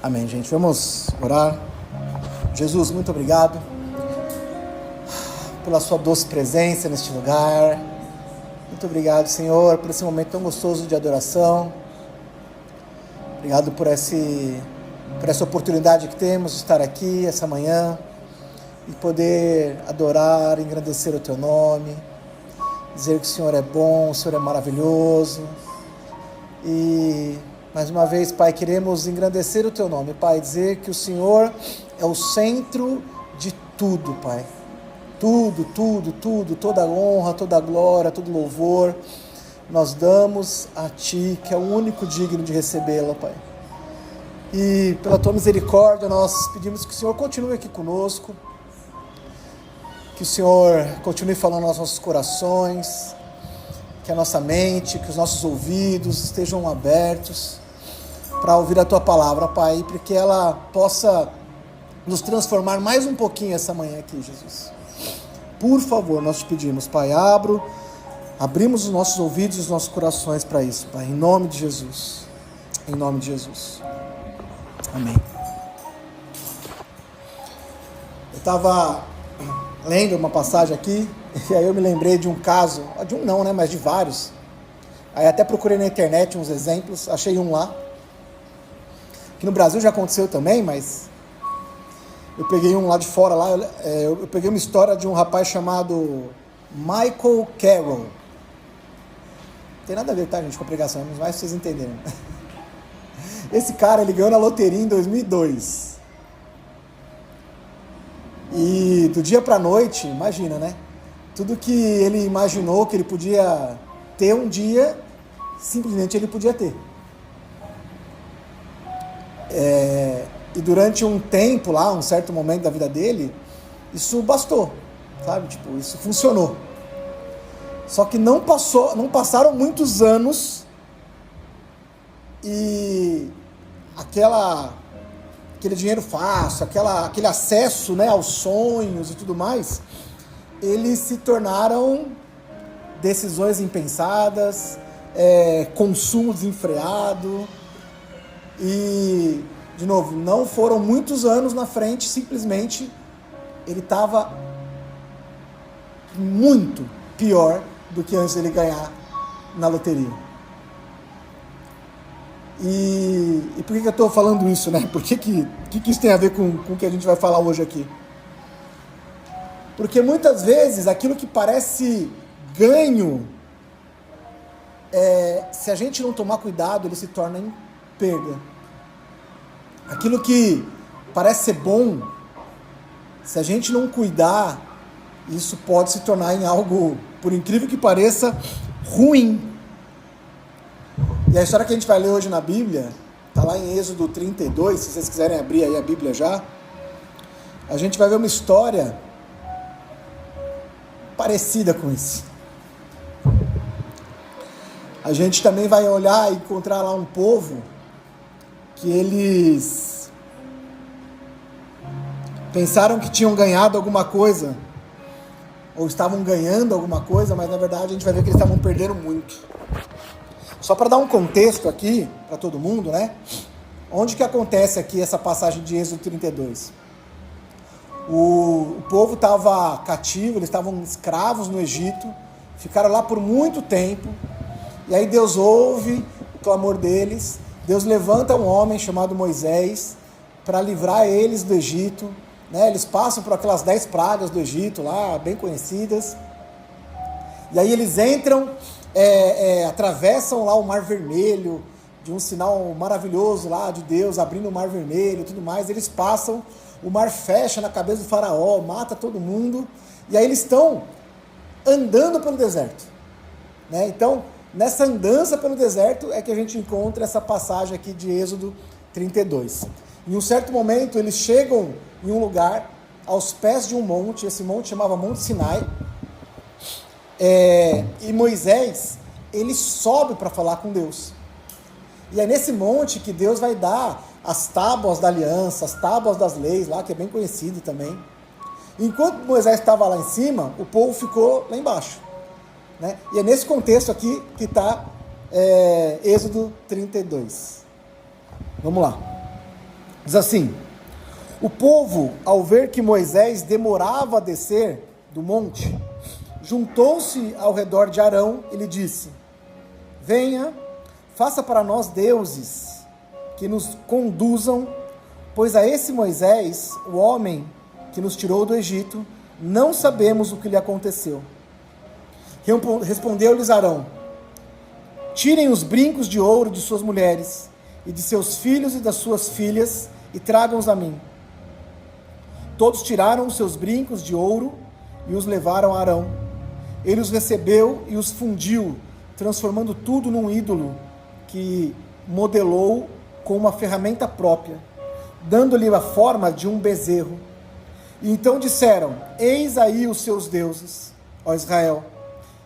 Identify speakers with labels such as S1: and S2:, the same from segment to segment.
S1: Amém, gente. Vamos orar. Jesus, muito obrigado pela sua doce presença neste lugar. Muito obrigado, Senhor, por esse momento tão gostoso de adoração. Obrigado por essa oportunidade que temos de estar aqui essa manhã e poder adorar, engrandecer o Teu nome, dizer que o Senhor é bom, o Senhor é maravilhoso. E mais uma vez, Pai, queremos engrandecer o Teu nome, Pai, dizer que o Senhor é o centro de tudo, Pai. Tudo, toda a honra, toda a glória, todo louvor, nós damos a Ti, que é o único digno de recebê-la, Pai. E pela Tua misericórdia, nós pedimos que o Senhor continue aqui conosco, que o Senhor continue falando aos nossos corações, que a nossa mente, que os nossos ouvidos estejam abertos para ouvir a Tua palavra, Pai, para que ela possa nos transformar mais um pouquinho essa manhã aqui, Jesus. Por favor, nós te pedimos, Pai, abrimos os nossos ouvidos e os nossos corações para isso, Pai, em nome de Jesus. Em nome de Jesus. Amém. Eu estava lendo uma passagem aqui, e aí eu me lembrei de um caso, de um não, né, mas de vários. Aí até procurei na internet uns exemplos, achei um lá, que no Brasil já aconteceu também, mas eu peguei um lá de fora, lá, eu peguei uma história de um rapaz chamado Michael Carroll. Não tem nada a ver, tá, gente, com a pregação, mas mais vocês entenderam. Esse cara, ele ganhou na loteria em 2002. E do dia pra noite, imagina, né? Tudo que ele imaginou que ele podia ter um dia, simplesmente ele podia ter. E durante um tempo lá, um certo momento da vida dele, isso bastou, sabe? Tipo, isso funcionou. Só que não passaram muitos anos e aquele dinheiro fácil, aquele acesso, né, aos sonhos e tudo mais, eles se tornaram decisões impensadas, consumo desenfreado e, de novo, não foram muitos anos na frente, simplesmente ele estava muito pior do que antes dele ganhar na loteria. E por que eu estou falando isso, né? Por que isso tem a ver com o que a gente vai falar hoje aqui? Porque muitas vezes aquilo que parece ganho, se a gente não tomar cuidado, ele se torna em perda. Aquilo que parece ser bom, se a gente não cuidar, isso pode se tornar em algo, por incrível que pareça, ruim. E a história que a gente vai ler hoje na Bíblia, está lá em Êxodo 32, se vocês quiserem abrir aí a Bíblia já, a gente vai ver uma história parecida com isso. A gente também vai olhar e encontrar lá um povo que eles pensaram que tinham ganhado alguma coisa, ou estavam ganhando alguma coisa, mas na verdade a gente vai ver que eles estavam perdendo muito. Só para dar um contexto aqui, para todo mundo, né? Onde que acontece aqui essa passagem de Êxodo 32? O povo estava cativo, eles estavam escravos no Egito, ficaram lá por muito tempo, e aí Deus ouve o clamor deles, Deus levanta um homem chamado Moisés para livrar eles do Egito, né? Eles passam por aquelas 10 pragas do Egito lá, bem conhecidas, e aí eles entram, atravessam lá o Mar Vermelho, de um sinal maravilhoso lá de Deus, abrindo o Mar Vermelho e tudo mais, eles passam, o mar fecha na cabeça do faraó, mata todo mundo, e aí eles estão andando pelo deserto, né? Então, nessa andança pelo deserto é que a gente encontra essa passagem aqui de Êxodo 32. Em um certo momento, eles chegam em um lugar, aos pés de um monte, esse monte chamava Monte Sinai, e Moisés, ele sobe para falar com Deus. E é nesse monte que Deus vai dar as tábuas da aliança, as tábuas das leis lá, que é bem conhecido também. Enquanto Moisés estava lá em cima, o povo ficou lá embaixo, né? E é nesse contexto aqui que está Êxodo 32. Vamos lá. Diz assim: o povo, ao ver que Moisés demorava a descer do monte, juntou-se ao redor de Arão e lhe disse: venha, faça para nós deuses que nos conduzam, pois a esse Moisés, o homem que nos tirou do Egito, não sabemos o que lhe aconteceu. Respondeu-lhes Arão: tirem os brincos de ouro de suas mulheres e de seus filhos e das suas filhas e tragam-os a mim. Todos tiraram os seus brincos de ouro e os levaram a Arão. Ele os recebeu e os fundiu, transformando tudo num ídolo que modelou com uma ferramenta própria, dando-lhe a forma de um bezerro. E então disseram: eis aí os seus deuses, ó Israel,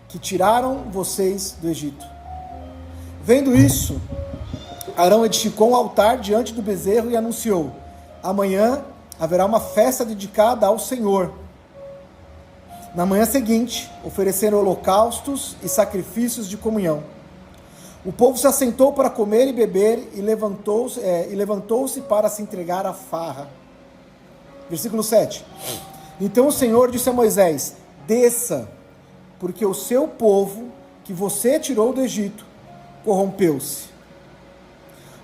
S1: que tiraram vocês do Egito. Vendo isso, Arão edificou um altar diante do bezerro e anunciou: amanhã haverá uma festa dedicada ao Senhor. Na manhã seguinte, ofereceram holocaustos e sacrifícios de comunhão. O povo se assentou para comer e beber e levantou-se para se entregar à farra. Versículo 7. Então o Senhor disse a Moisés: desça, porque o seu povo, que você tirou do Egito, corrompeu-se.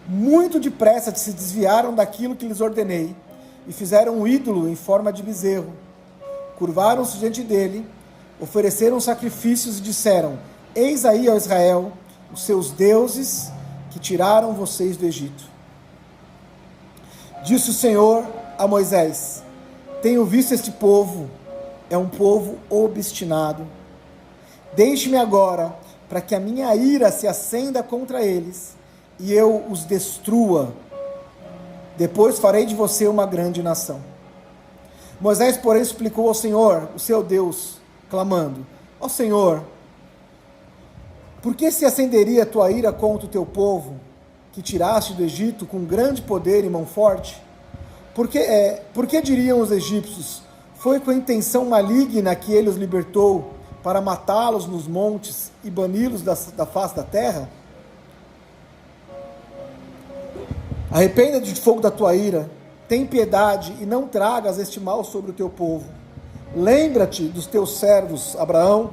S1: Muito depressa se desviaram daquilo que lhes ordenei e fizeram um ídolo em forma de bezerro. Curvaram-se diante dele, ofereceram sacrifícios e disseram: eis aí, ó Israel, os seus deuses que tiraram vocês do Egito. Disse o Senhor a Moisés: tenho visto este povo, é um povo obstinado. Deixe-me agora, para que a minha ira se acenda contra eles e eu os destrua. Depois farei de você uma grande nação. Moisés, porém, suplicou ao Senhor, o seu Deus, clamando: ó Senhor, por que se acenderia a tua ira contra o teu povo, que tiraste do Egito com grande poder e mão forte? Por que diriam os egípcios: foi com a intenção maligna que ele os libertou, para matá-los nos montes e bani-los da face da terra? Arrependa-te de fogo da tua ira, tem piedade e não tragas este mal sobre o teu povo. Lembra-te dos teus servos Abraão,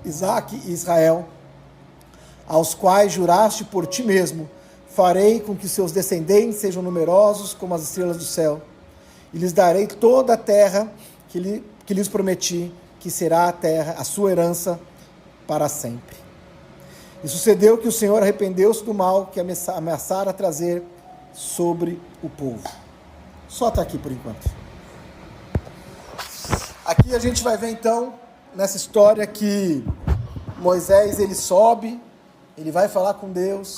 S1: Isaque e Israel, aos quais juraste por ti mesmo: farei com que seus descendentes sejam numerosos como as estrelas do céu, e lhes darei toda a terra que lhes prometi, que será a terra, a sua herança para sempre. E sucedeu que o Senhor arrependeu-se do mal que ameaçara trazer sobre o povo. Só até aqui por enquanto. Aqui a gente vai ver então, nessa história, que Moisés, ele sobe, ele vai falar com Deus,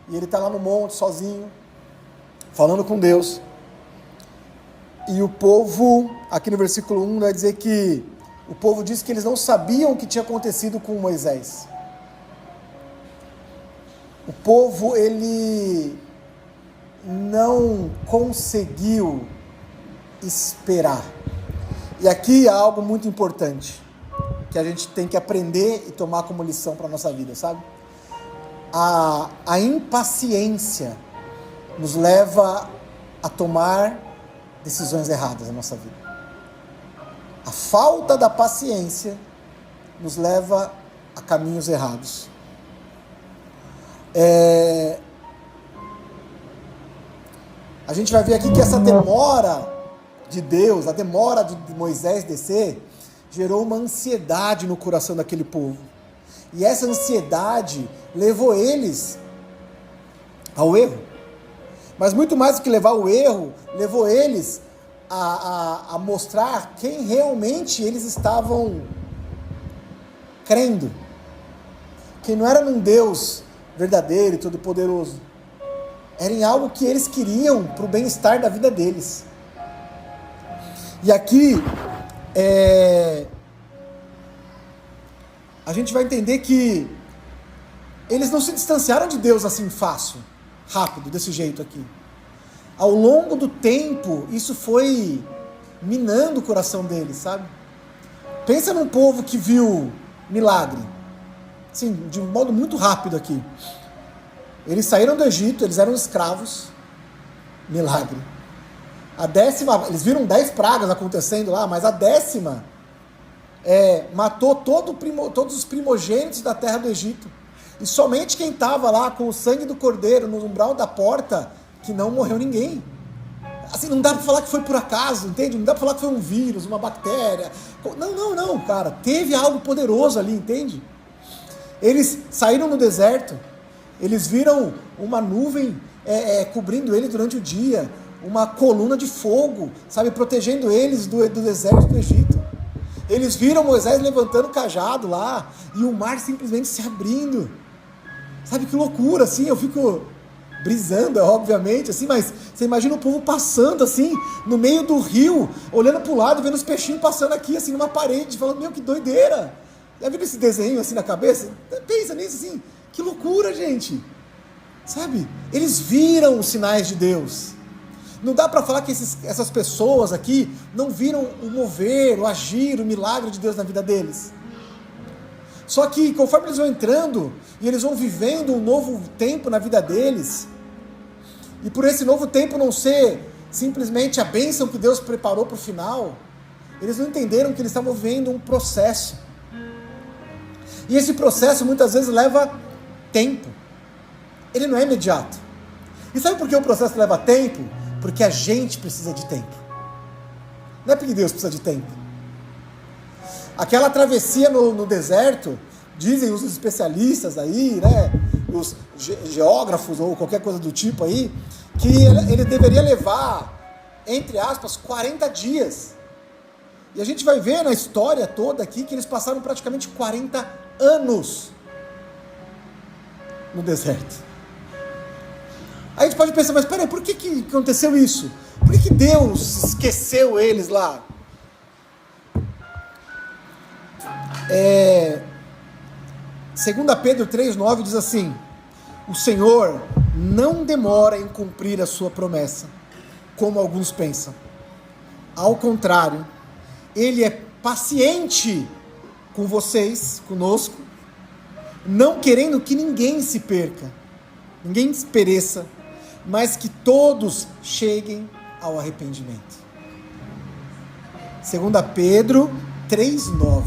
S1: e ele está lá no monte sozinho, falando com Deus. E o povo, aqui no versículo 1, vai dizer que o povo disse que eles não sabiam o que tinha acontecido com Moisés. O povo, ele não conseguiu esperar. E aqui há algo muito importante, que a gente tem que aprender e tomar como lição para a nossa vida, sabe? A impaciência nos leva a tomar decisões erradas na nossa vida. A falta da paciência nos leva a caminhos errados. A gente vai ver aqui que essa demora de Deus, a demora de Moisés descer, gerou uma ansiedade no coração daquele povo. E essa ansiedade levou eles ao erro. Mas muito mais do que levar ao erro, levou eles a mostrar quem realmente eles estavam crendo. Que não era num Deus verdadeiro e todo-poderoso. Era em algo que eles queriam para o bem-estar da vida deles. E aqui, a gente vai entender que eles não se distanciaram de Deus assim fácil, rápido, desse jeito aqui. Ao longo do tempo, isso foi minando o coração deles, sabe? Pensa num povo que viu milagre, assim, de um modo muito rápido aqui. Eles saíram do Egito, eles eram escravos, milagre. A 10ª, eles viram 10 pragas acontecendo lá, mas a 10ª matou todos os primogênitos da terra do Egito. E somente quem estava lá com o sangue do cordeiro no umbral da porta, que não morreu ninguém. Assim, não dá para falar que foi por acaso, entende? Não dá para falar que foi um vírus, uma bactéria. Não, cara. Teve algo poderoso ali, entende? Eles saíram no deserto, eles viram uma nuvem cobrindo eles durante o dia, uma coluna de fogo, sabe, protegendo eles do deserto do Egito. Eles viram Moisés levantando o cajado lá, e o mar simplesmente se abrindo. Sabe, que loucura, assim, eu fico brisando, obviamente, assim, mas você imagina o povo passando, assim, no meio do rio, olhando para o lado, vendo os peixinhos passando aqui, assim, numa parede, falando, meu, que doideira. Já viu esse desenho, assim, na cabeça? Pensa nisso, assim, que loucura, gente. Sabe, eles viram os sinais de Deus. Não dá para falar que essas pessoas aqui não viram o mover, o agir, o milagre de Deus na vida deles. Só que conforme eles vão entrando e eles vão vivendo um novo tempo na vida deles, e por esse novo tempo não ser simplesmente a bênção que Deus preparou para o final, eles não entenderam que eles estavam vivendo um processo. E esse processo muitas vezes leva tempo. Ele não é imediato. E sabe por que o processo leva tempo? Porque a gente precisa de tempo. Não é porque Deus precisa de tempo. Aquela travessia no deserto, dizem os especialistas aí, né, os geógrafos ou qualquer coisa do tipo aí, que ele deveria levar, entre aspas, 40 dias. E a gente vai ver na história toda aqui que eles passaram praticamente 40 anos no deserto. Aí a gente pode pensar, mas peraí, por que aconteceu isso? Por que Deus esqueceu eles lá? 2 Pedro 3,9 diz assim: o Senhor não demora em cumprir a sua promessa, como alguns pensam. Ao contrário, Ele é paciente com vocês, conosco, não querendo que ninguém se perca, ninguém pereça, mas que todos cheguem ao arrependimento. 2 Pedro 3,9.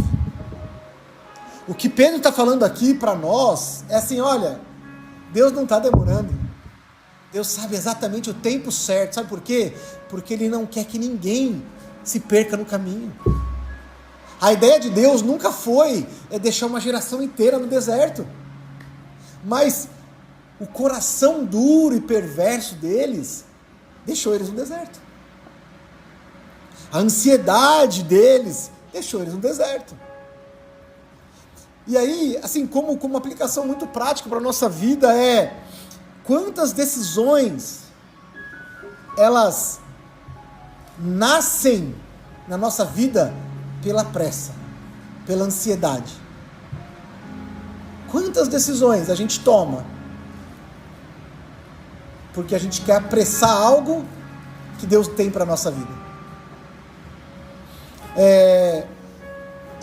S1: O que Pedro está falando aqui para nós é assim, olha, Deus não está demorando. Deus sabe exatamente o tempo certo. Sabe por quê? Porque Ele não quer que ninguém se perca no caminho. A ideia de Deus nunca foi deixar uma geração inteira no deserto. Mas o coração duro e perverso deles deixou eles no deserto. A ansiedade deles deixou eles no deserto. E aí, assim, como uma aplicação muito prática para a nossa vida quantas decisões elas nascem na nossa vida pela pressa, pela ansiedade. Quantas decisões a gente toma porque a gente quer apressar algo que Deus tem para a nossa vida.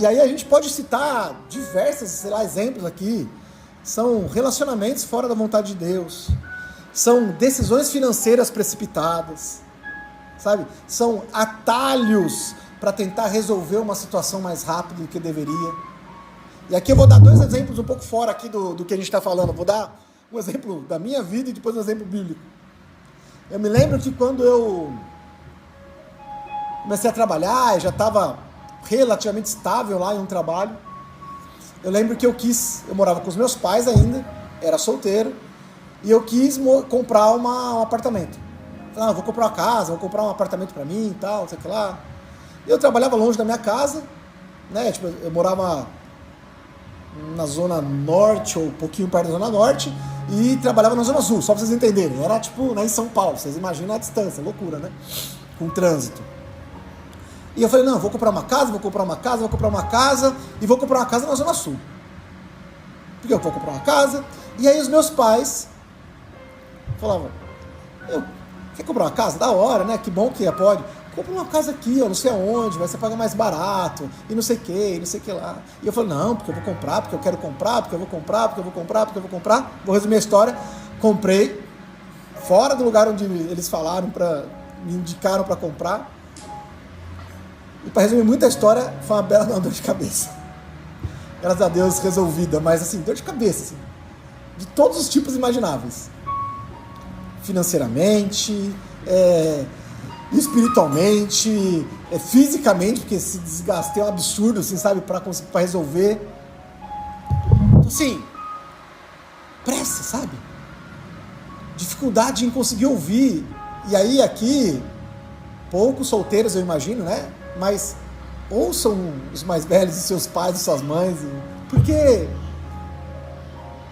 S1: E aí a gente pode citar diversos, exemplos aqui. São relacionamentos fora da vontade de Deus. São decisões financeiras precipitadas. Sabe? São atalhos para tentar resolver uma situação mais rápido do que deveria. E aqui eu vou dar 2 exemplos um pouco fora aqui do que a gente está falando. Vou dar um exemplo da minha vida e depois um exemplo bíblico. Eu me lembro que quando eu comecei a trabalhar, eu já estava relativamente estável lá em um trabalho. Eu lembro que eu morava com os meus pais ainda, era solteiro, e eu quis comprar um apartamento. Falei, vou comprar uma casa, vou comprar um apartamento para mim e tal, não sei o que lá. E eu trabalhava longe da minha casa, né? Tipo, eu morava na zona norte, ou um pouquinho perto da zona norte, e trabalhava na zona sul, só para vocês entenderem. Era tipo, em São Paulo, vocês imaginam a distância, loucura, né? Com trânsito. E eu falei, não, vou comprar uma casa e vou comprar uma casa na Zona Sul. Porque eu vou comprar uma casa. E aí os meus pais falavam, quer comprar uma casa? Da hora, né? Que bom que pode. Compra uma casa aqui, não sei aonde, vai ser pagar mais barato, e não sei o que lá. E eu falei, não, porque eu vou comprar, porque eu quero comprar, porque eu vou comprar. Vou resumir a história. Comprei, fora do lugar onde eles falaram, me indicaram para comprar. E para resumir muita história, foi uma bela dor de cabeça. Graças a Deus resolvida, mas assim, dor de cabeça, assim, de todos os tipos imagináveis. Financeiramente, espiritualmente, fisicamente, porque esse desgaste é um absurdo, assim, sabe, para resolver. Então, assim, pressa, sabe? Dificuldade em conseguir ouvir. E aí, aqui, poucos solteiros, eu imagino, né? Mas ouçam os mais velhos, os seus pais, as suas mães, porque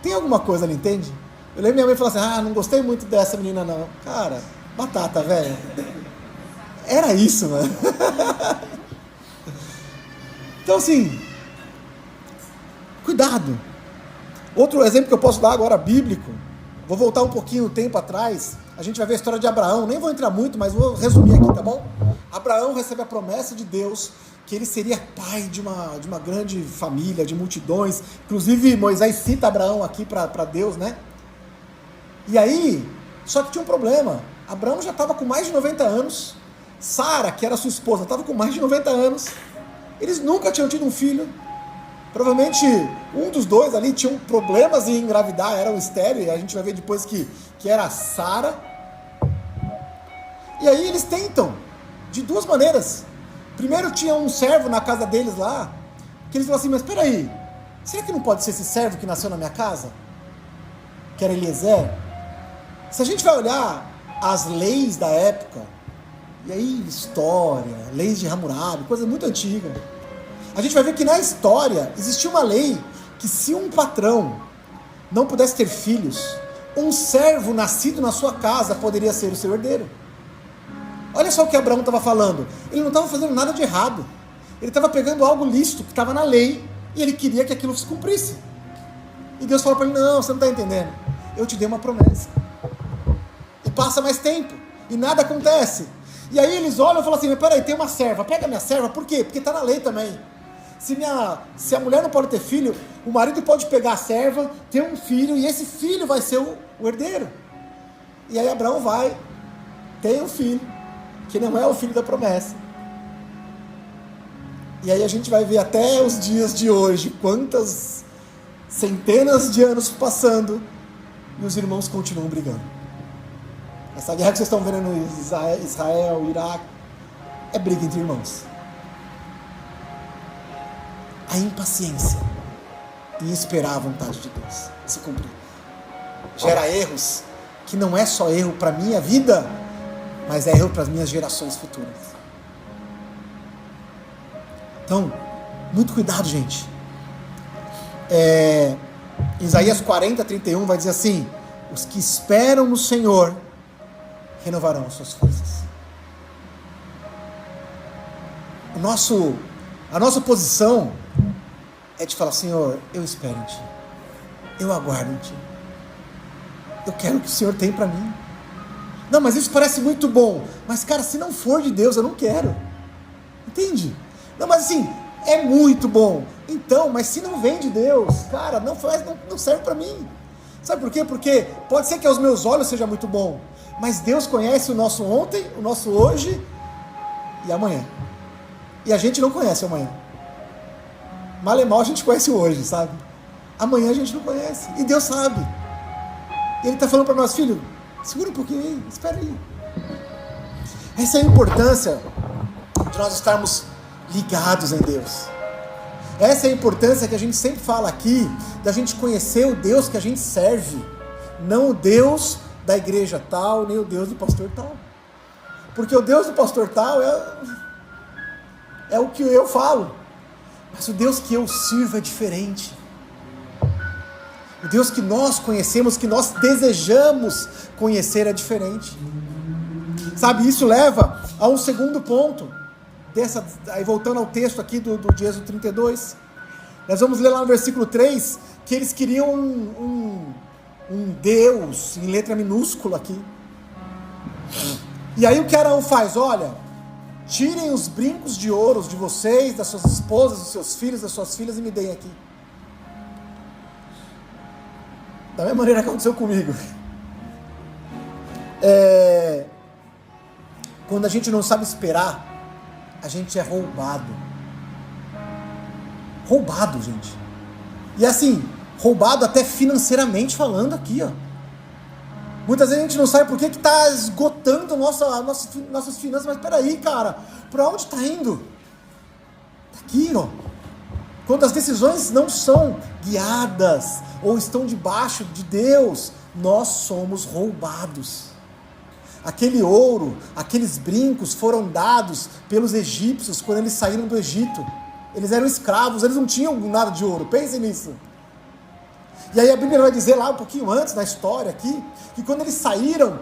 S1: tem alguma coisa ali, entende? Eu lembro minha mãe falando assim, não gostei muito dessa menina não. Cara, batata, velho. Era isso, mano. Então, assim, cuidado. Outro exemplo que eu posso dar agora, bíblico, vou voltar um pouquinho o tempo atrás, a gente vai ver a história de Abraão, nem vou entrar muito, mas vou resumir aqui, tá bom? Abraão recebe a promessa de Deus que ele seria pai de uma grande família, de multidões. Inclusive, Moisés cita Abraão aqui para Deus, né? E aí, só que tinha um problema. Abraão já estava com mais de 90 anos. Sara, que era sua esposa, estava com mais de 90 anos. Eles nunca tinham tido um filho. Provavelmente, um dos dois ali tinha problemas em engravidar, era um estéril. E a gente vai ver depois que era Sara. E aí eles tentam, de duas maneiras. Primeiro tinha um servo na casa deles lá, que eles falaram assim, mas espera aí, será que não pode ser esse servo que nasceu na minha casa? Que era Eliezer? Se a gente vai olhar as leis da época, e aí história, leis de Hammurabi, coisa muito antiga, a gente vai ver que na história existia uma lei que se um patrão não pudesse ter filhos, um servo nascido na sua casa poderia ser o seu herdeiro. Olha só o que Abraão estava falando. Ele não estava fazendo nada de errado. Ele estava pegando algo lícito que estava na lei e ele queria que aquilo se cumprisse. E Deus falou para ele, não, você não está entendendo. Eu te dei uma promessa. E passa mais tempo e nada acontece. E aí eles olham e falam assim, mas peraí, tem uma serva, pega minha serva. Por quê? Porque está na lei também. Se a mulher não pode ter filho, o marido pode pegar a serva, ter um filho e esse filho vai ser o herdeiro. E aí Abraão vai, tem um filho, que não é o filho da promessa. E aí a gente vai ver até os dias de hoje, quantas centenas de anos passando, e os irmãos continuam brigando. Essa guerra que vocês estão vendo no Israel, Iraque, é briga entre irmãos. A impaciência em esperar a vontade de Deus se cumprir gera erros, que não é só erro para a minha vida, mas é erro para as minhas gerações futuras. Então, muito cuidado, gente. Isaías 40:31 vai dizer assim, os que esperam no Senhor renovarão as suas forças. A nossa posição é de falar, Senhor, eu espero em Ti, eu aguardo em Ti, eu quero o que o Senhor tem para mim. Não, mas isso parece muito bom. Mas, cara, se não for de Deus, eu não quero. Entende? Não, mas assim, é muito bom. Então, mas se não vem de Deus, cara, não serve para mim. Sabe por quê? Porque pode ser que aos meus olhos seja muito bom, mas Deus conhece o nosso ontem, o nosso hoje e amanhã. E a gente não conhece o amanhã. Mal e mal a gente conhece o hoje, sabe? Amanhã a gente não conhece. E Deus sabe. E Ele está falando para nós, filho, segura um pouquinho aí, espera aí. Essa é a importância de nós estarmos ligados em Deus. Essa é a importância que a gente sempre fala aqui, da gente conhecer o Deus que a gente serve, não o Deus da igreja tal, nem o Deus do pastor tal. Porque o Deus do pastor tal é o que eu falo, mas o Deus que eu sirvo é diferente. O Deus que nós conhecemos, que nós desejamos conhecer é diferente. Sabe, isso leva a um segundo ponto, aí voltando ao texto aqui do de Êxodo 32, nós vamos ler lá no versículo 3, que eles queriam um Deus, em letra minúscula aqui. E aí o que Arão faz? Olha, tirem os brincos de ouro de vocês, das suas esposas, dos seus filhos, das suas filhas e me deem aqui. Da mesma maneira que aconteceu comigo. Quando a gente não sabe esperar, a gente é roubado. Roubado, gente. E assim, roubado até financeiramente falando aqui, ó. Muitas vezes a gente não sabe por que está esgotando nossas finanças, mas peraí, cara, para onde está indo? Está aqui, ó. Quando as decisões não são guiadas ou estão debaixo de Deus, nós somos roubados. Aquele ouro, aqueles brincos foram dados pelos egípcios quando eles saíram do Egito. Eles eram escravos, eles não tinham nada de ouro, pensem nisso. E aí a Bíblia vai dizer lá um pouquinho antes, na história aqui, que quando eles saíram,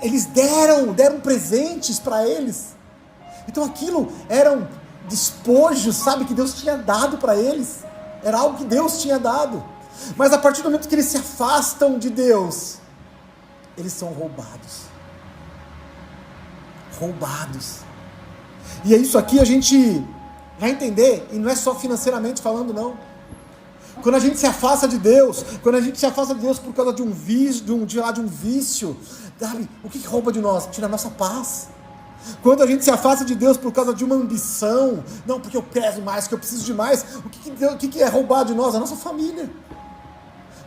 S1: eles deram presentes para eles. Então aquilo eram despojos, sabe, que Deus tinha dado para eles. Era algo que Deus tinha dado. Mas a partir do momento que eles se afastam de Deus, eles são roubados. Roubados. E é isso aqui a gente vai entender, e não é só financeiramente falando, não. Quando a gente se afasta de Deus, por causa de um vício, sabe, o que rouba de nós? Tira a nossa paz. Quando a gente se afasta de Deus por causa de uma ambição, não, porque eu peso mais, que eu preciso de mais, o que é roubar de nós? A nossa família.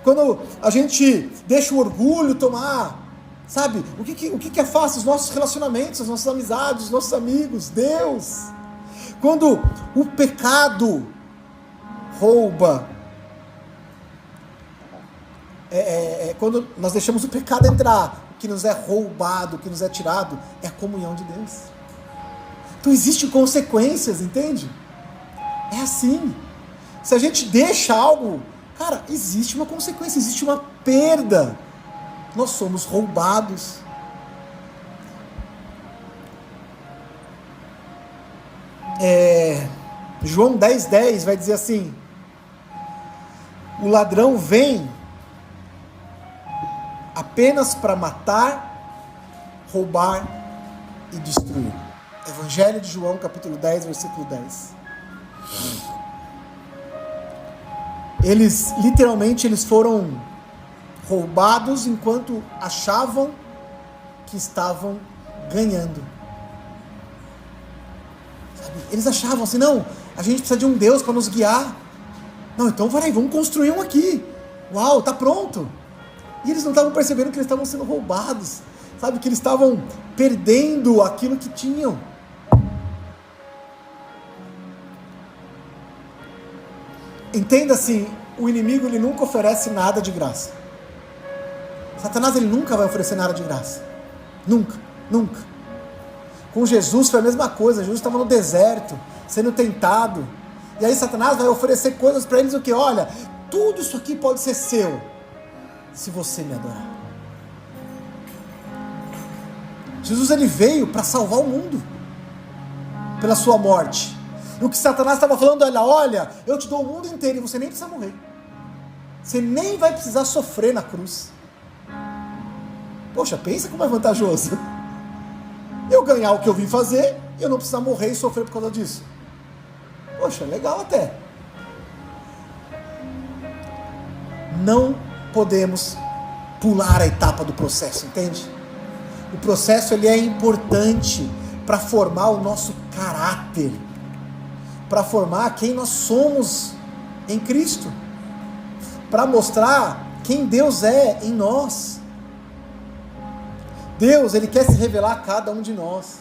S1: Quando a gente deixa o orgulho tomar, sabe, o que afasta os nossos relacionamentos, as nossas amizades, os nossos amigos? Deus. Quando o pecado rouba, quando nós deixamos o pecado entrar, o que nos é roubado, o que nos é tirado, é a comunhão de Deus. Então existem consequências, entende? É assim. Se a gente deixa algo, cara, existe uma consequência, existe uma perda. Nós somos roubados. João 10:10 vai dizer assim: o ladrão vem apenas para matar, roubar e destruir. Evangelho de João, capítulo 10, versículo 10. Eles, literalmente, eles foram roubados enquanto achavam que estavam ganhando. Sabe? Eles achavam assim, não, a gente precisa de um Deus para nos guiar. Não, então peraí, vamos construir um aqui. Uau, tá pronto. E eles não estavam percebendo que eles estavam sendo roubados, sabe, que eles estavam perdendo aquilo que tinham. Entenda assim, o inimigo ele nunca oferece nada de graça. Satanás ele nunca vai oferecer nada de graça. Nunca, nunca. Com Jesus foi a mesma coisa. Jesus estava no deserto, sendo tentado. E aí Satanás vai oferecer coisas para eles o que? Olha, tudo isso aqui pode ser seu, se você me adorar. Jesus ele veio para salvar o mundo pela sua morte. E o que Satanás estava falando, olha, eu te dou o mundo inteiro e você nem precisa morrer. Você nem vai precisar sofrer na cruz. Poxa, pensa como é vantajoso. Eu ganhar o que eu vim fazer, eu não precisar morrer e sofrer por causa disso. Poxa, legal até. Não podemos pular a etapa do processo, entende? O processo ele é importante para formar o nosso caráter, para formar quem nós somos em Cristo, para mostrar quem Deus é em nós. Deus, ele quer se revelar a cada um de nós.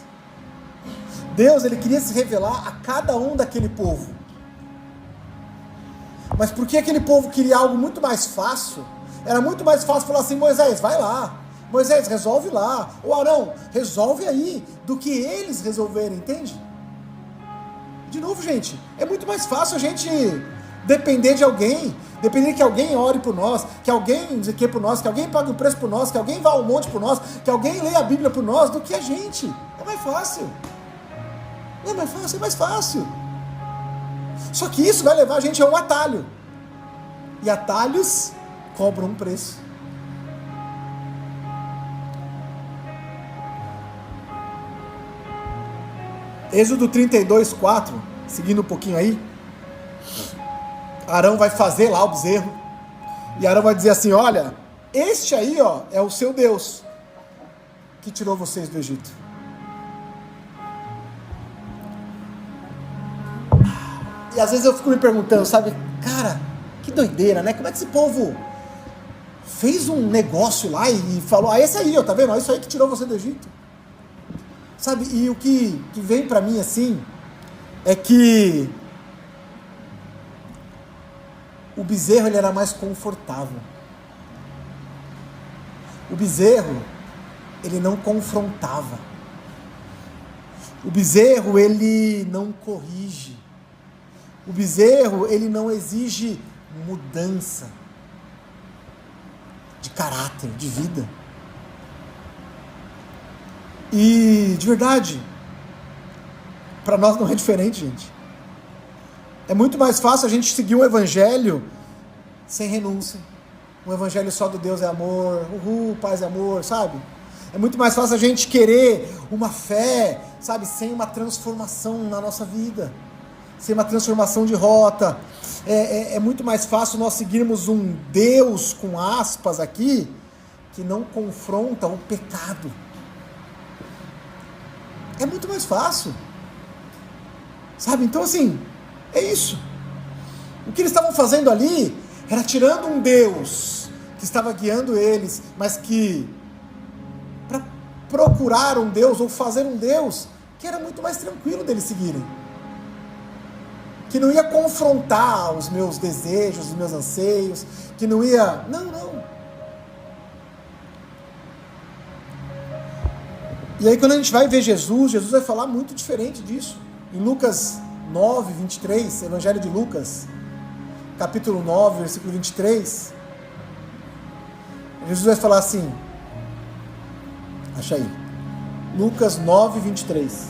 S1: Deus, ele queria se revelar a cada um daquele povo. Mas porque aquele povo queria algo muito mais fácil, era muito mais fácil falar assim, Moisés, vai lá, Moisés, resolve lá, ou Arão, resolve aí, do que eles resolverem, entende? De novo, gente, é muito mais fácil a gente depender de alguém, depender que alguém ore por nós, que alguém dizer por nós, que alguém pague o preço por nós, que alguém vá ao monte por nós, que alguém leia a Bíblia por nós, do que a gente. É mais fácil. Não é mais fácil, é mais fácil. Só que isso vai levar a gente a um atalho. E atalhos cobram um preço. Êxodo 32:4, seguindo um pouquinho aí, Arão vai fazer lá o bezerro, e Arão vai dizer assim, olha, Este aí, ó, é o seu Deus que tirou vocês do Egito. E às vezes eu fico me perguntando, sabe, cara, que doideira, né? Como é que esse povo fez um negócio lá e falou, esse aí, ó, tá vendo? Isso aí que tirou você do Egito. Sabe, e o que vem pra mim assim, é que o bezerro ele era mais confortável. O bezerro, ele não confrontava. O bezerro, ele não corrige. O bezerro, ele não exige mudança de caráter, de vida. E, de verdade, para nós não é diferente, gente. É muito mais fácil a gente seguir um evangelho sem renúncia. Um evangelho só do Deus é amor, paz é amor, sabe? É muito mais fácil a gente querer uma fé, sabe, sem uma transformação na nossa vida. Sem uma transformação de rota. É muito mais fácil nós seguirmos um Deus, com aspas aqui, que não confronta o pecado. É muito mais fácil. Sabe? Então, assim, é isso. O que eles estavam fazendo ali era tirando um Deus que estava guiando eles, mas que para procurar um Deus ou fazer um Deus que era muito mais tranquilo deles seguirem. Que não ia confrontar os meus desejos, os meus anseios, que não ia... Não. E aí quando a gente vai ver Jesus vai falar muito diferente disso. Em Lucas 9, 23, Evangelho de Lucas, capítulo 9, versículo 23, Jesus vai falar assim, acha aí, Lucas 9, 23.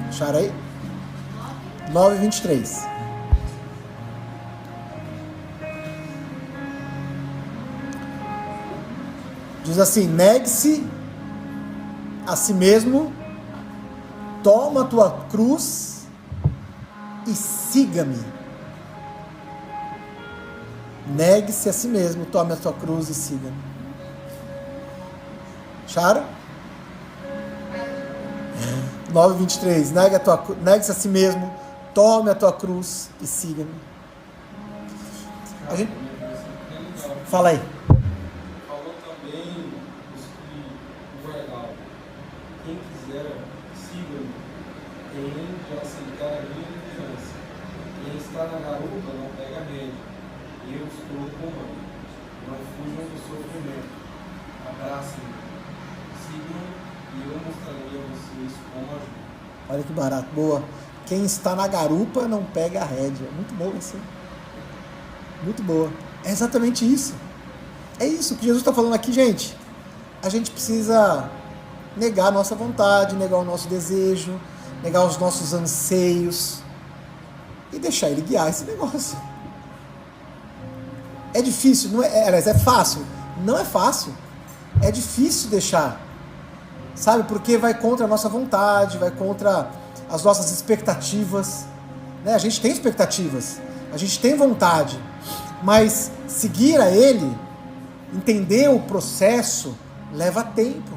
S1: Acharam aí? 9, 23. Diz assim, negue-se a si mesmo, toma a tua cruz e siga-me. Negue-se a si mesmo, tome a tua cruz e siga-me. Acharam? 9, 23, negue-se a si mesmo, tome a tua cruz e siga-me. A gente... Fala aí.
S2: Falou também os que guardavam. Quem quiser, siga-me. Tem de aceitar a minha vigilância. Quem está na garupa não pega a rédea. Eu estou no comando. Não fujam do sofrimento. Abracem-me. Sigam-me. E eu mostrarei a vocês como agir.
S1: Olha que barato, boa. Quem está na garupa não pega a rédea. Muito boa isso. Muito boa. É exatamente isso. É isso que Jesus está falando aqui, gente. A gente precisa negar a nossa vontade, negar o nosso desejo, negar os nossos anseios e deixar Ele guiar esse negócio. É difícil, não é? Aliás, é fácil. Não é fácil. É difícil deixar. Sabe, porque vai contra a nossa vontade, vai contra as nossas expectativas, né? A gente tem expectativas, a gente tem vontade, mas seguir a Ele, entender o processo, leva tempo.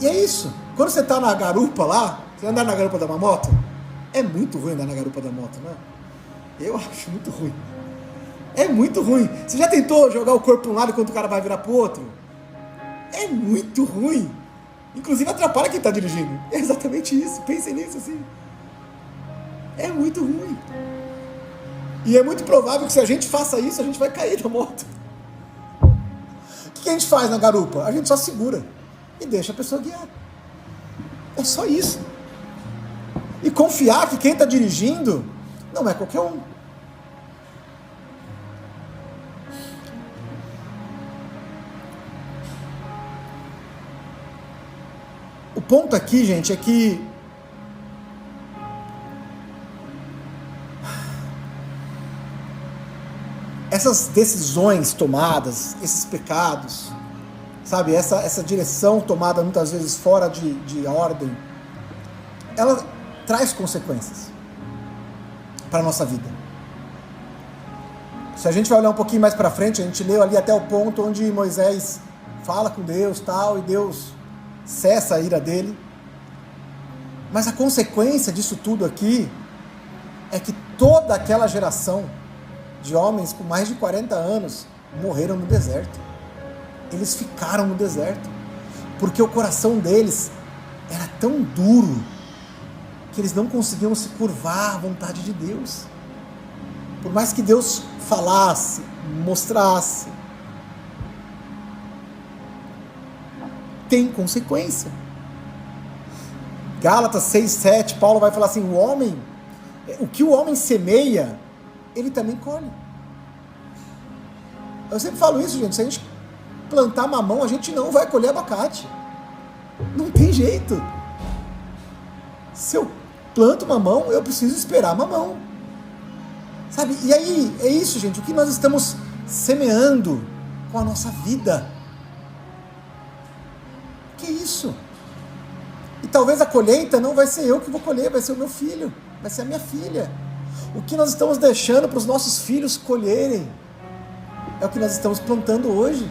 S1: E é isso. Quando você está na garupa lá, você andar na garupa da uma moto, é muito ruim andar na garupa da moto, né? Eu acho muito ruim. É muito ruim. Você já tentou jogar o corpo para um lado enquanto o cara vai virar para o outro? É muito ruim. Inclusive atrapalha quem está dirigindo. É exatamente isso. Pensem nisso assim. É muito ruim. E é muito provável que se a gente faça isso, a gente vai cair da moto. O que a gente faz na garupa? A gente só segura e deixa a pessoa guiar. É só isso. E confiar que quem está dirigindo não é qualquer um. O ponto aqui, gente, é que essas decisões tomadas, esses pecados, sabe, essa direção tomada muitas vezes fora de ordem, ela traz consequências para a nossa vida. Se a gente vai olhar um pouquinho mais para frente, a gente leu ali até o ponto onde Moisés fala com Deus tal, e Deus cessa a ira dele. Mas a consequência disso tudo aqui é que toda aquela geração de homens com mais de 40 anos morreram no deserto. Eles ficaram no deserto, porque o coração deles era tão duro que eles não conseguiam se curvar à vontade de Deus. Por mais que Deus falasse, mostrasse, tem consequência. Gálatas 6:7, Paulo vai falar assim, o que o homem semeia, ele também colhe. Eu sempre falo isso, gente, se a gente plantar mamão, a gente não vai colher abacate. Não tem jeito. Se eu planto mamão, eu preciso esperar mamão. Sabe? E aí, é isso, gente, o que nós estamos semeando com a nossa vida. Que isso? E talvez a colheita não vai ser eu que vou colher, vai ser o meu filho, vai ser a minha filha. O que nós estamos deixando para os nossos filhos colherem é o que nós estamos plantando hoje.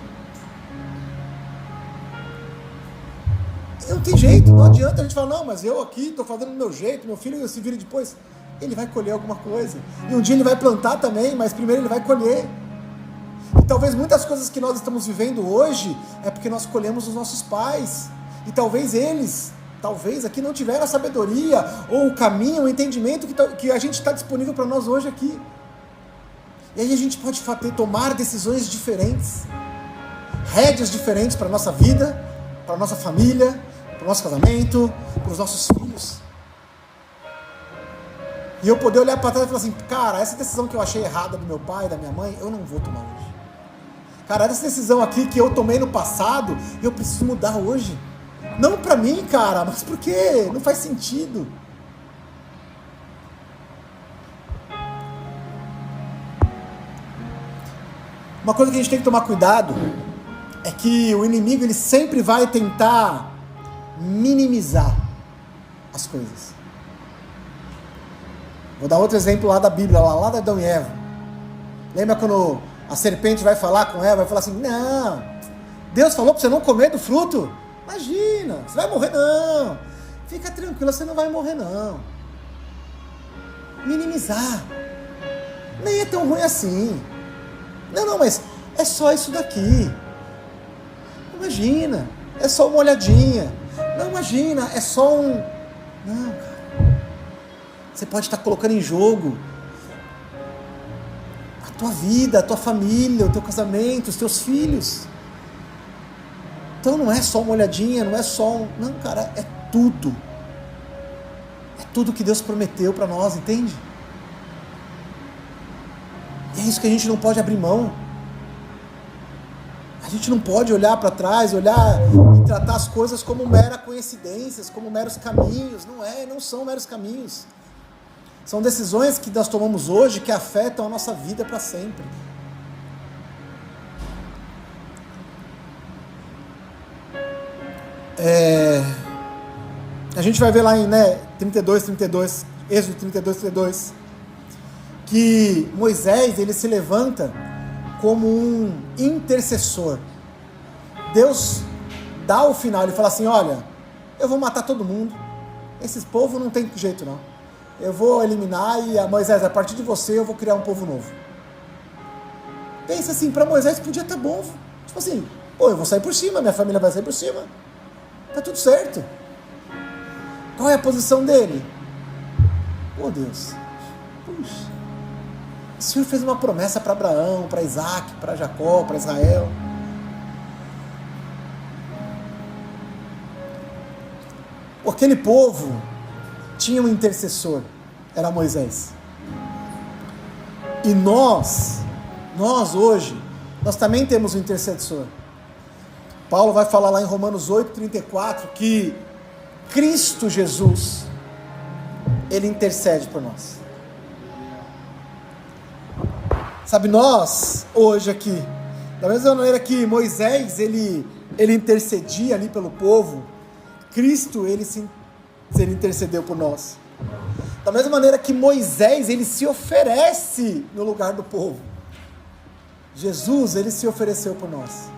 S1: E não tem jeito, não adianta a gente falar, não, mas eu aqui estou fazendo do meu jeito, meu filho se vira depois. Ele vai colher alguma coisa. E um dia ele vai plantar também, mas primeiro ele vai colher. E talvez muitas coisas que nós estamos vivendo hoje é porque nós colhemos os nossos pais. E talvez eles, aqui não tiveram a sabedoria, ou o caminho, o entendimento que a gente está disponível para nós hoje aqui. E aí a gente pode tomar decisões diferentes, rédeas diferentes para a nossa vida, para a nossa família, para o nosso casamento, para os nossos filhos. E eu poder olhar para trás e falar assim, cara, essa decisão que eu achei errada do meu pai, da minha mãe, eu não vou tomar hoje. Cara, essa decisão aqui que eu tomei no passado, eu preciso mudar hoje. Não para mim, cara, mas porque não faz sentido. Uma coisa que a gente tem que tomar cuidado é que o inimigo ele sempre vai tentar minimizar as coisas. Vou dar outro exemplo lá da Bíblia, lá da Adão e Eva. Lembra quando a serpente vai falar com Eva, vai falar assim, não, Deus falou para você não comer do fruto? Imagina, você vai morrer não. Fica tranquila, você não vai morrer não. Minimizar. Nem é tão ruim assim. Não, mas é só isso daqui. Imagina, é só uma olhadinha. Não, imagina, é só um... Não, cara. Você pode estar colocando em jogo a tua vida, a tua família, o teu casamento, os teus filhos. Então não é só uma olhadinha, não é só um... Não, cara, é tudo. É tudo que Deus prometeu para nós, entende? E é isso que a gente não pode abrir mão. A gente não pode olhar para trás, olhar e tratar as coisas como mera coincidências, como meros caminhos. Não são meros caminhos. São decisões que nós tomamos hoje que afetam a nossa vida para sempre. A gente vai ver lá em 32, Êxodo 32, que Moisés ele se levanta como um intercessor. Deus dá o final, ele fala assim, olha, eu vou matar todo mundo, esses povos não tem jeito não, eu vou eliminar e Moisés, a partir de você eu vou criar um povo novo. Pensa assim, para Moisés podia estar bom, tipo assim, eu vou sair por cima, minha família vai sair por cima, tá tudo certo. Qual é a posição dele? Deus, puxa, o Senhor fez uma promessa para Abraão, para Isaac, para Jacó, para Israel. Aquele povo tinha um intercessor, era Moisés. E nós hoje, nós também temos um intercessor. Paulo vai falar lá em Romanos 8:34 que Cristo Jesus, ele intercede por nós. Sabe, nós, hoje aqui, da mesma maneira que Moisés, ele ele intercedia ali pelo povo, Cristo, ele intercedeu por nós. Da mesma maneira que Moisés, ele se oferece no lugar do povo. Jesus, ele se ofereceu por nós.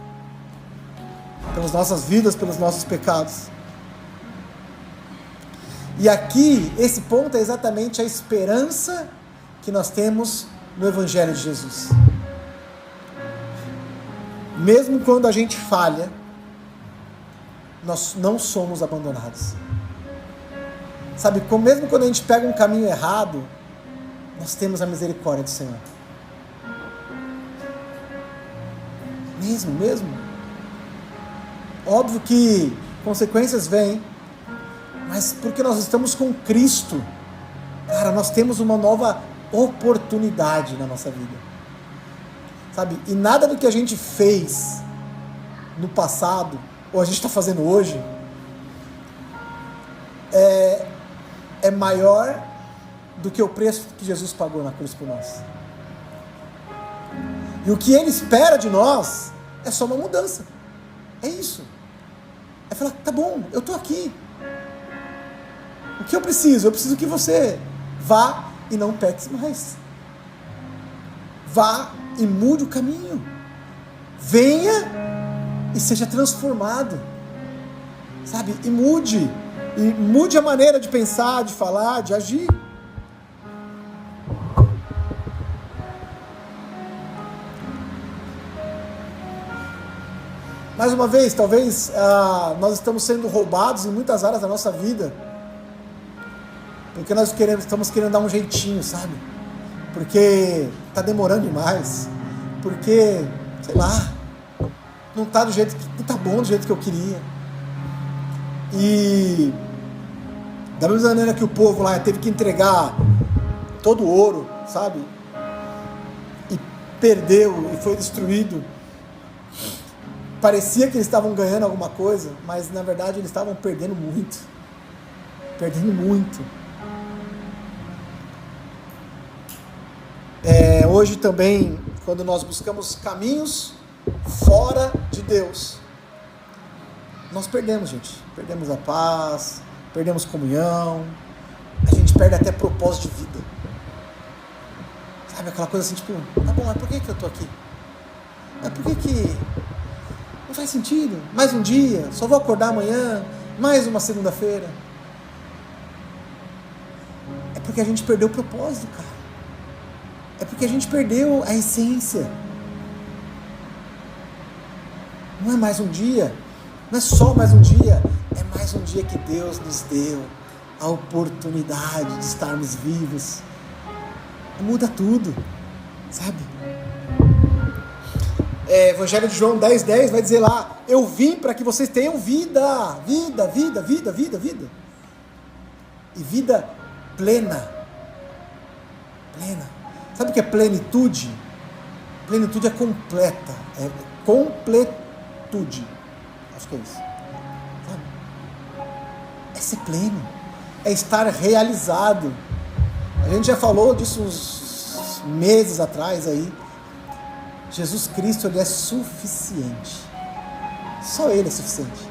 S1: Pelas nossas vidas, pelos nossos pecados. E aqui, esse ponto é exatamente a esperança que nós temos no Evangelho de Jesus. Mesmo quando a gente falha, nós não somos abandonados. Sabe, mesmo quando a gente pega um caminho errado, nós temos a misericórdia do Senhor. Mesmo. Óbvio que consequências vêm, mas porque nós estamos com Cristo, cara, nós temos uma nova oportunidade na nossa vida. Sabe, e nada do que a gente fez no passado, ou a gente está fazendo hoje, é maior do que o preço que Jesus pagou na cruz por nós. E o que Ele espera de nós é só uma mudança. É isso. É falar, tá bom, eu estou aqui. O que eu preciso? Eu preciso que você vá e não peques mais. Vá e mude o caminho. Venha e seja transformado. Sabe? E mude a maneira de pensar, de falar, de agir. Mais uma vez, talvez nós estamos sendo roubados em muitas áreas da nossa vida, porque nós estamos querendo dar um jeitinho, sabe? Porque está demorando demais, porque, sei lá, não está bom do jeito que eu queria. E da mesma maneira que o povo lá teve que entregar todo o ouro, sabe? E perdeu e foi destruído. Parecia que eles estavam ganhando alguma coisa, mas na verdade eles estavam perdendo muito. Hoje também, quando nós buscamos caminhos fora de Deus, nós perdemos, gente. Perdemos a paz, perdemos comunhão, a gente perde até propósito de vida. Sabe, aquela coisa assim, tipo, tá bom, mas por que eu tô aqui? Mas por que não faz sentido? Mais um dia, só vou acordar amanhã, mais uma segunda-feira. É porque a gente perdeu o propósito, cara. É porque a gente perdeu a essência. Não é mais um dia, não é só mais um dia, é mais um dia que Deus nos deu a oportunidade de estarmos vivos. Muda tudo, sabe? Evangelho de João 10:10 vai dizer lá, eu vim para que vocês tenham vida. E vida plena. Sabe o que é plenitude? Plenitude é completa, é completude. Acho que é isso. Sabe? É ser pleno, é estar realizado. A gente já falou disso uns meses atrás aí. Jesus Cristo, Ele é suficiente. Só Ele é suficiente.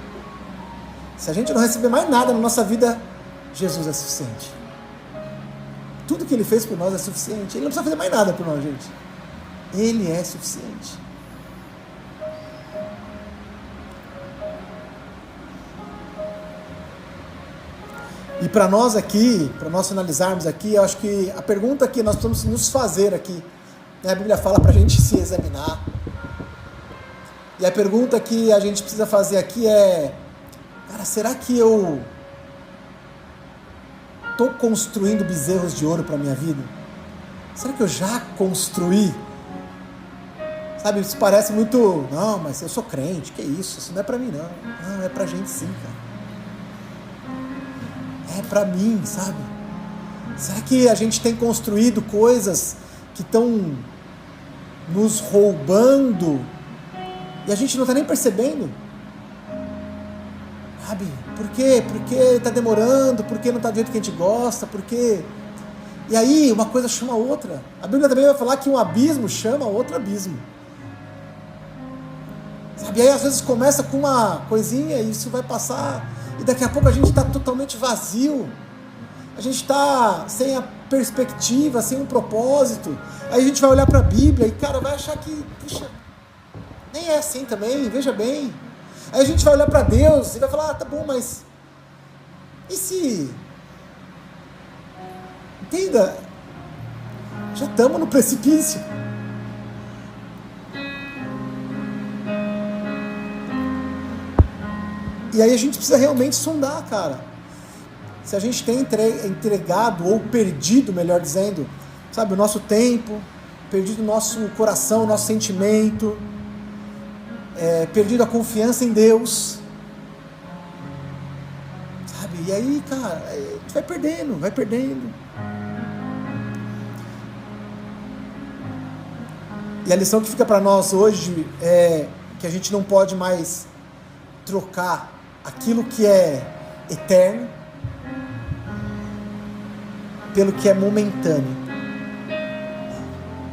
S1: Se a gente não receber mais nada na nossa vida, Jesus é suficiente. Tudo que Ele fez por nós é suficiente. Ele não precisa fazer mais nada por nós, gente. Ele é suficiente. E para nós aqui, para nós finalizarmos aqui, eu acho que a pergunta que nós precisamos nos fazer aqui, né, a Bíblia fala para a gente se examinar. E a pergunta que a gente precisa fazer aqui é, cara, será que eu estou construindo bezerros de ouro para a minha vida? Será que eu já construí? Sabe, isso parece muito, não, mas eu sou crente, que isso não é para mim não. Não, é para a gente sim, cara. É para mim, sabe? Será que a gente tem construído coisas que estão nos roubando e a gente não está nem percebendo? Sabe? Por quê? Porque está demorando, porque não está do jeito que a gente gosta, porque... E aí uma coisa chama a outra. A Bíblia também vai falar que um abismo chama outro abismo. Sabe? E aí às vezes começa com uma coisinha e isso vai passar, e daqui a pouco a gente está totalmente vazio, a gente está sem a perspectiva, sem um propósito. Aí a gente vai olhar para a Bíblia e, cara, vai achar que, puxa, nem é assim também, veja bem. Aí a gente vai olhar para Deus e vai falar, tá bom, mas e se... Entenda, já estamos no precipício. E aí a gente precisa realmente sondar, cara. Se a gente tem entregado, ou perdido, melhor dizendo, sabe, o nosso tempo, perdido o nosso coração, o nosso sentimento, perdido a confiança em Deus. Sabe? E aí, cara, a gente vai perdendo. E a lição que fica para nós hoje é que a gente não pode mais trocar aquilo que é eterno pelo que é momentâneo,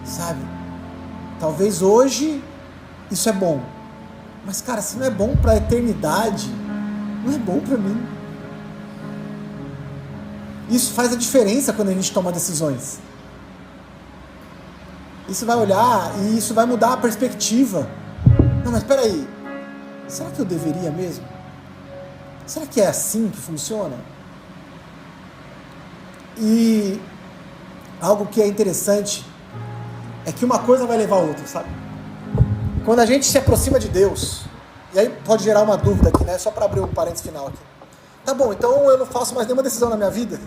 S1: sabe? Talvez hoje isso é bom, mas, cara, se não é bom para a eternidade, não é bom para mim. Isso faz a diferença quando a gente toma decisões. Isso vai olhar e isso vai mudar a perspectiva. Não, mas espera aí, será que eu deveria mesmo? Será que é assim que funciona? E algo que é interessante é que uma coisa vai levar a outra, sabe? Quando a gente se aproxima de Deus, e aí pode gerar uma dúvida aqui, né? Só para abrir um parênteses final aqui. Tá bom, então eu não faço mais nenhuma decisão na minha vida.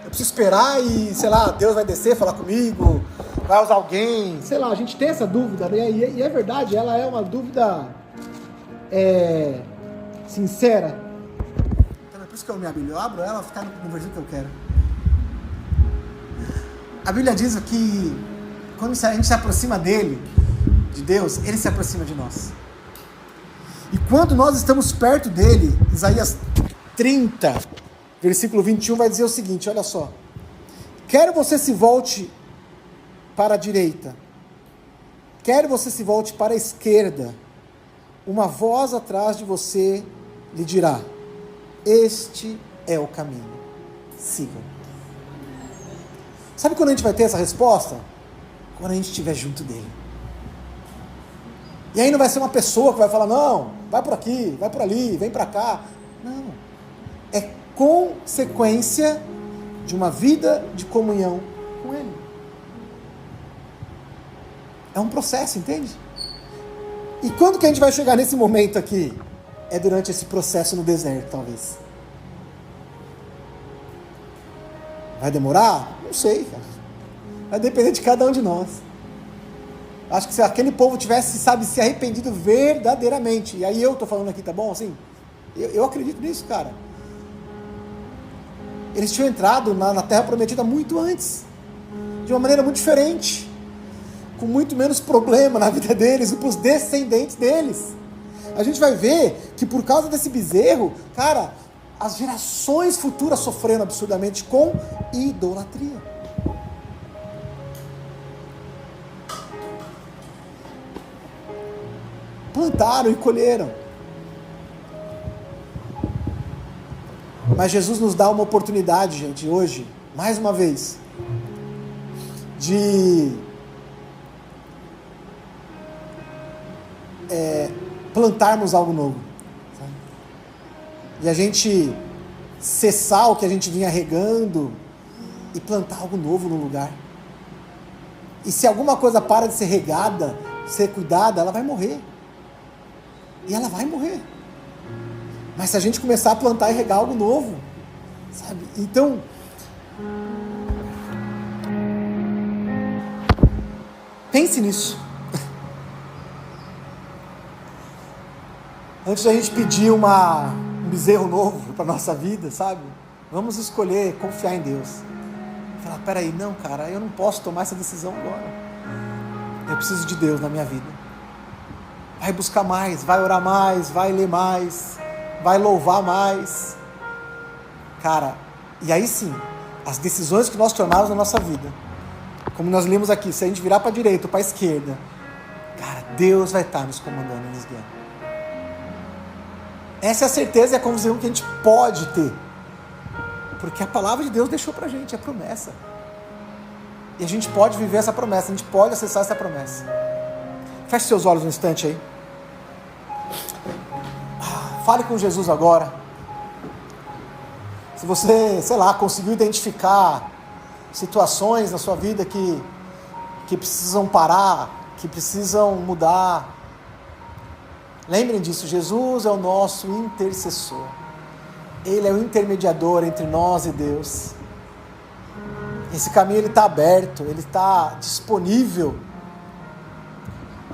S1: Eu preciso esperar e, sei lá, Deus vai descer, falar comigo, vai usar alguém. Sei lá, a gente tem essa dúvida, né? E é verdade, ela é uma dúvida sincera. Então é por isso que eu me abro. Eu abro ela, ficar no versículo que eu quero. A Bíblia diz que quando a gente se aproxima dele, de Deus, ele se aproxima de nós. E quando nós estamos perto dele, Isaías 30, versículo 21, vai dizer o seguinte, olha só. Quer você se volte para a direita, quer você se volte para a esquerda, uma voz atrás de você lhe dirá, este é o caminho, sigam. Sabe quando a gente vai ter essa resposta? Quando a gente estiver junto dele. E aí não vai ser uma pessoa que vai falar, não, vai por aqui, vai por ali, vem para cá. Não. É consequência de uma vida de comunhão com ele. É um processo, entende? E quando que a gente vai chegar nesse momento aqui? É durante esse processo no deserto, talvez. Vai demorar? Não sei, cara. Vai depender de cada um de nós. Acho que se aquele povo tivesse, sabe, se arrependido verdadeiramente, e aí eu tô falando aqui, tá bom? Assim, eu acredito nisso, cara. Eles tinham entrado na Terra Prometida muito antes, de uma maneira muito diferente, com muito menos problema na vida deles e para os descendentes deles. A gente vai ver que por causa desse bezerro, cara, as gerações futuras sofreram absurdamente com idolatria. Plantaram e colheram. Mas Jesus nos dá uma oportunidade, gente, hoje, mais uma vez, de plantarmos algo novo. Sabe? E a gente cessar o que a gente vinha regando e plantar algo novo no lugar. E se alguma coisa para de ser regada, ser cuidada, ela vai morrer. E ela vai morrer. Mas se a gente começar a plantar e regar algo novo, sabe? Então, pense nisso. Antes da gente pedir um bezerro novo para nossa vida, sabe? Vamos escolher confiar em Deus. Falar, peraí, não, cara, eu não posso tomar essa decisão agora. Eu preciso de Deus na minha vida. Vai buscar mais, vai orar mais, vai ler mais, vai louvar mais. Cara, e aí sim, as decisões que nós tomarmos na nossa vida, como nós lemos aqui, se a gente virar para a direita ou para a esquerda, cara, Deus vai estar nos comandando e nos guiando. Essa é a certeza e a convicção que a gente pode ter. Porque a palavra de Deus deixou pra gente, é promessa. E a gente pode viver essa promessa, a gente pode acessar essa promessa. Feche seus olhos um instante aí. Fale com Jesus agora. Se você, conseguiu identificar situações na sua vida que precisam parar, que precisam mudar, lembrem disso, Jesus é o nosso intercessor. Ele é o intermediador entre nós e Deus. Esse caminho ele está aberto, ele está disponível.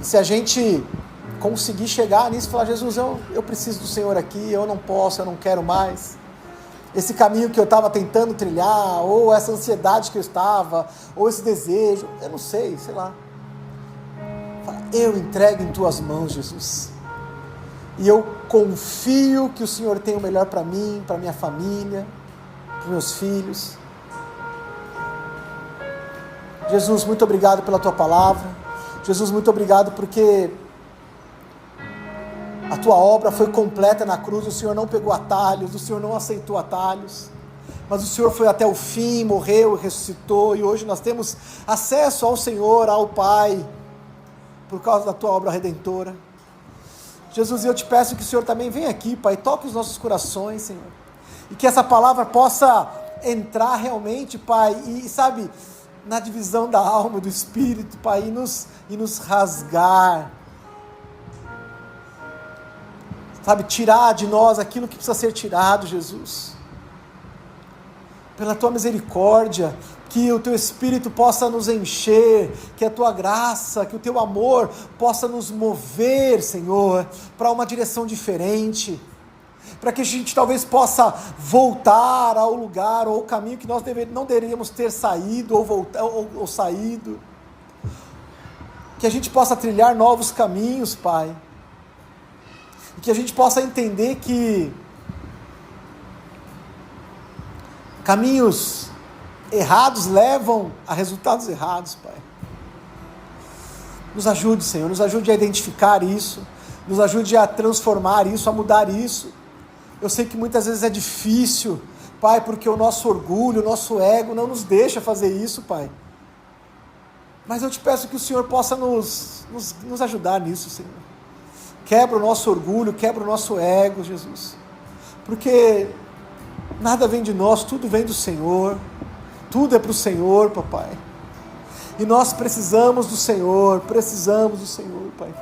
S1: E se a gente conseguir chegar nisso e falar, Jesus, eu preciso do Senhor aqui, eu não posso, eu não quero mais. Esse caminho que eu estava tentando trilhar, ou essa ansiedade que eu estava, ou esse desejo, eu não sei lá. Eu entrego em tuas mãos, Jesus. E eu confio que o Senhor tem o melhor para mim, para minha família, para meus filhos. Jesus, muito obrigado pela tua palavra. Jesus, muito obrigado porque a tua obra foi completa na cruz. O Senhor não pegou atalhos, o Senhor não aceitou atalhos, mas o Senhor foi até o fim, morreu e ressuscitou, e hoje nós temos acesso ao Senhor, ao Pai, por causa da tua obra redentora. Jesus, eu te peço que o Senhor também venha aqui, Pai, toque os nossos corações, Senhor, e que essa palavra possa entrar realmente, Pai, e na divisão da alma e do espírito, Pai, e nos rasgar, tirar de nós aquilo que precisa ser tirado, Jesus. Pela tua misericórdia, que o teu Espírito possa nos encher, que a tua graça, que o teu amor possa nos mover, Senhor, para uma direção diferente, para que a gente talvez possa voltar ao lugar ou ao caminho que nós não deveríamos ter saído ou saído, que a gente possa trilhar novos caminhos, Pai, e que a gente possa entender que caminhos errados levam a resultados errados, Pai. Nos ajude, Senhor, nos ajude a identificar isso, nos ajude a transformar isso, a mudar isso. Eu sei que muitas vezes é difícil, Pai, porque o nosso orgulho, o nosso ego não nos deixa fazer isso, Pai. Mas eu te peço que o Senhor possa nos ajudar nisso, Senhor. Quebra o nosso orgulho, quebra o nosso ego, Jesus. Porque nada vem de nós, tudo vem do Senhor. Tudo é para o Senhor, papai. E nós precisamos do Senhor, Pai.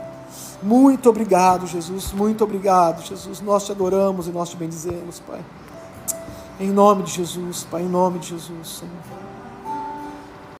S1: Muito obrigado, Jesus. Muito obrigado, Jesus. Nós te adoramos e nós te bendizemos, Pai. Em nome de Jesus, Pai. Em nome de Jesus, Senhor.